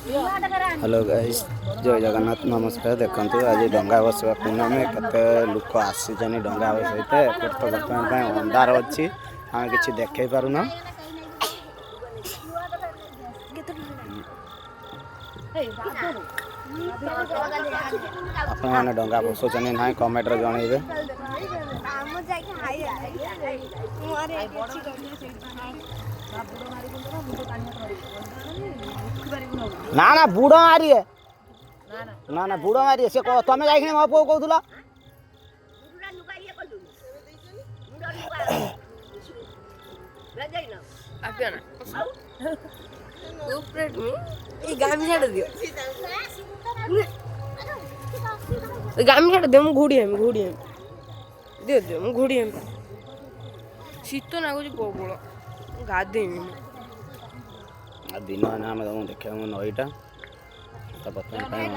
Hello guys जय जगन्नाथ नमस्कार। देखते आज डंगा बसवा पूर्णमी केते लोक आसीचनी डंगा बसते तो बर्तमान अंधार अच्छी आम कि देखे पारुना आपने डंगा बसुचनी ना कमेंट रे जनइबे। ना ना बुड़ मारी है ना ना बुड़ मारी है से तमे जाइखिने मो पो कहथुला घोड़ी दियो दियो मु घोड़ी शीत नागुच प्रबल गाधेमी दिन आम देखा नईटा तो बर्तमान